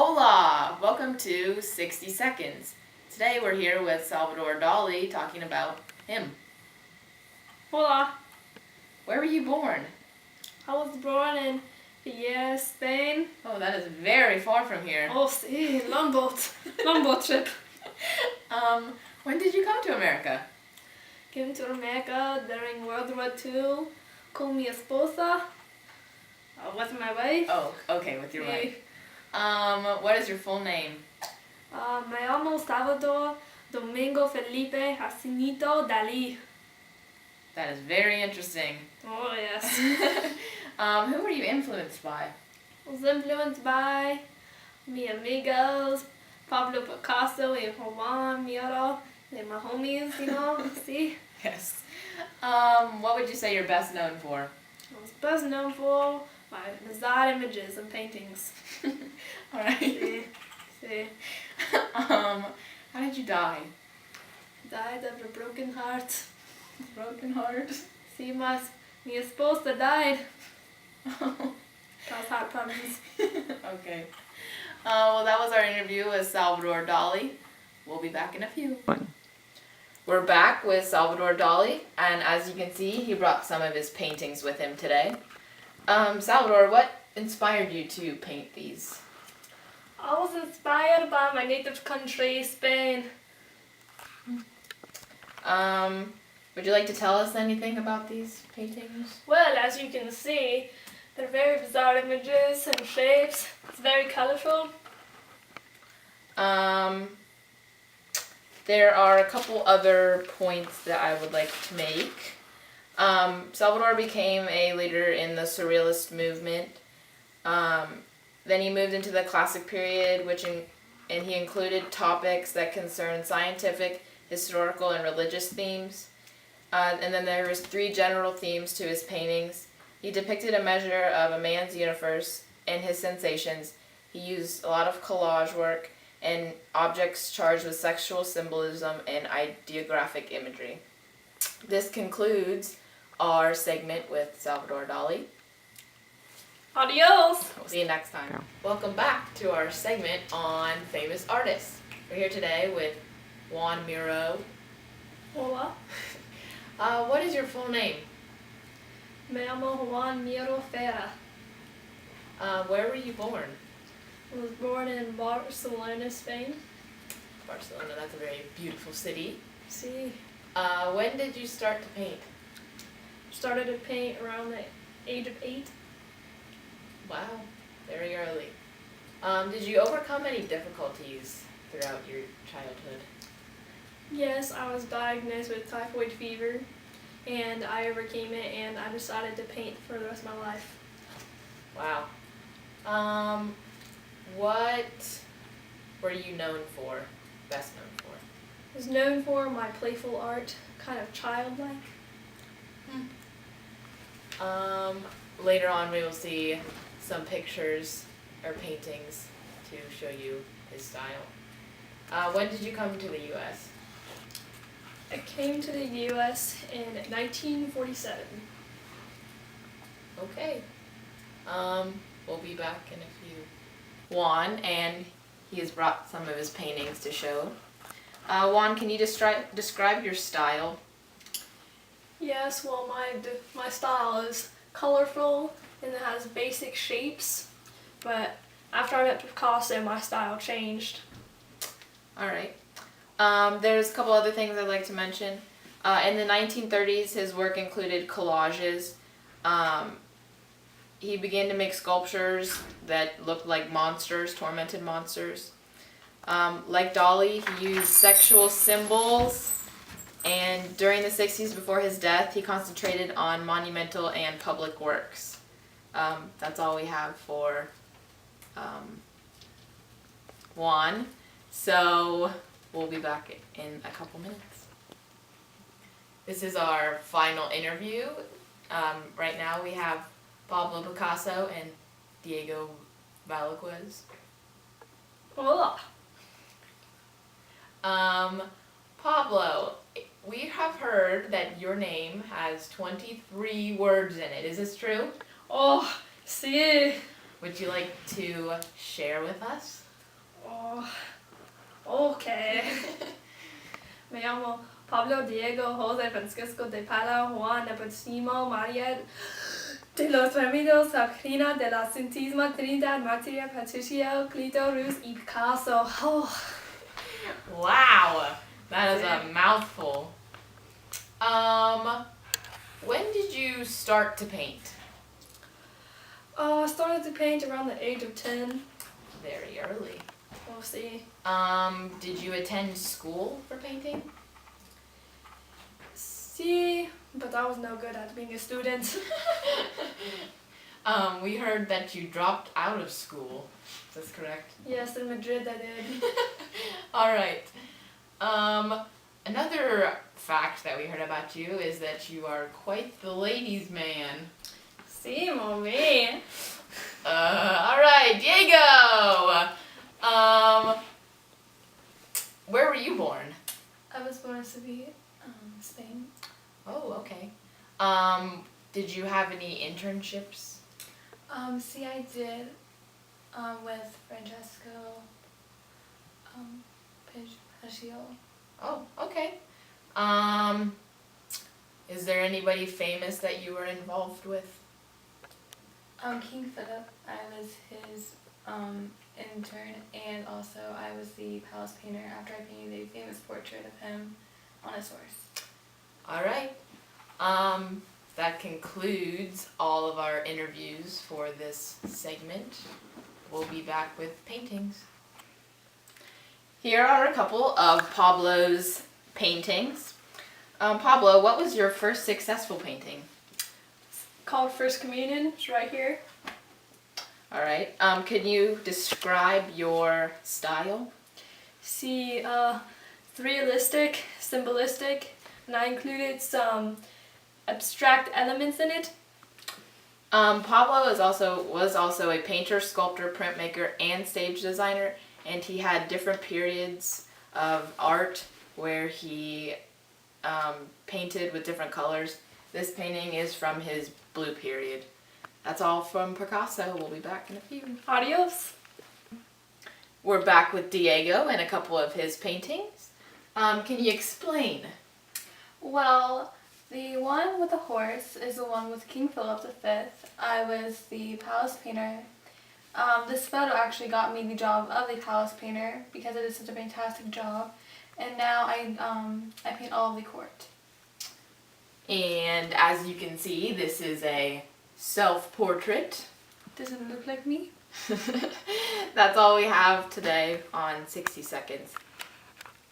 Hola! Welcome to 60 Seconds. Today we're here with Salvador Dali talking about him. Hola. Where were you born? I was born in Villa, Spain. Oh, that is very far from here. Oh, sí, long boat trip. When did you come to America? Came to America during World War II. Con mi esposa. With my wife. Oh, okay, with your Sí. wife. What is your full name? Me llamo Salvador Domingo Felipe Jacinto Dali. That is very interesting. Oh, yes. Who were you influenced by? Was influenced by mi amigos, Pablo Picasso and Juan Miro, and my homies, see? Yes. What would you say you're best known for? I was best known for my bizarre images and paintings. Alright. See. How did you die? Died of a broken heart. Broken heart. See, mi esposa died. Cause heart problems. Okay. Well, that was our interview with Salvador Dali. We'll be back in a few. We're back with Salvador Dali, and as you can see, he brought some of his paintings with him today. Salvador, what inspired you to paint these? I was inspired by my native country, Spain. Would you like to tell us anything about these paintings? Well, as you can see, they're very bizarre images and shapes. It's very colorful. There are a couple other points that I would like to make. Salvador became a leader in the Surrealist movement. Then he moved into the Classic period, and he included topics that concern scientific, historical, and religious themes. And then there was 3 general themes to his paintings. He depicted a measure of a man's universe and his sensations. He used a lot of collage work and objects charged with sexual symbolism and ideographic imagery. This concludes our segment with Salvador Dali. Adios! We'll see you next time. Welcome back to our segment on famous artists. We're here today with Juan Miro. Hola. What is your full name? Me llamo Juan Miro Ferra. Where were you born? I was born in Barcelona, Spain. Barcelona, that's a very beautiful city. See. When did you start to paint? Started to paint around the age of 8. Wow, very early. Did you overcome any difficulties throughout your childhood? Yes, I was diagnosed with typhoid fever, and I overcame it, and I decided to paint for the rest of my life. Wow. What were you known for, best known for? I was known for my playful art, kind of childlike. Later on we will see some pictures or paintings to show you his style. When did you come to the U.S.? I came to the U.S. in 1947. Okay. We'll be back in a few. Juan, and he has brought some of his paintings to show. Juan, can you describe your style? Yes, well, my style is colorful and it has basic shapes, but after I met Picasso, my style changed. Alright. There's a couple other things I'd like to mention. In the 1930s, his work included collages. He began to make sculptures that looked like monsters, tormented monsters. Like Dali, he used sexual symbols. And during the 60s, before his death, he concentrated on monumental and public works. That's all we have for Juan. So we'll be back in a couple minutes. This is our final interview. Right now we have Pablo Picasso and Diego Velázquez. Hola. Pablo, we have heard that your name has 23 words in it. Is this true? Oh, sí. Would you like to share with us? Oh, okay. Me llamo Pablo Diego Jose Francisco de Paula Juan Nepotimo María de los Remedios Sabrina de la Santísima Trinidad Martiria Patricia Clito Ruz y Picasso. Oh. Wow, that is a mouthful. When did you start to paint? I started to paint around the age of 10. Very early. We'll see. Did you attend school for painting? See, but I was no good at being a student. We heard that you dropped out of school. Is this correct? Yes, in Madrid I did. All right. Another fact that we heard about you is that you are quite the ladies' man. See, mommy. All right, Diego. Where were you born? I was born in Seville, Spain. Oh, okay. Did you have any internships? See, I did with Francesco Pagio. Oh, okay. Is there anybody famous that you were involved with? King Philip, I was his intern, and also I was the palace painter after I painted a famous portrait of him on his horse. All right. That concludes all of our interviews for this segment. We'll be back with paintings. Here are a couple of Pablo's paintings. Pablo, what was your first successful painting? Called First Communion. It's right here. All right. Can you describe your style? See, realistic, symbolistic, and I included some abstract elements in it. Pablo was also a painter, sculptor, printmaker, and stage designer, and he had different periods of art where he painted with different colors. This painting is from his blue period. That's all from Picasso. We'll be back in a few. Adios. We're back with Diego and a couple of his paintings. Can you explain? Well, the one with the horse is the one with King Philip V. I was the palace painter. This photo actually got me the job of the palace painter because it did such a fantastic job. And now I paint all of the court. And as you can see, this is a self-portrait. Does it look like me? That's all we have today on 60 Seconds.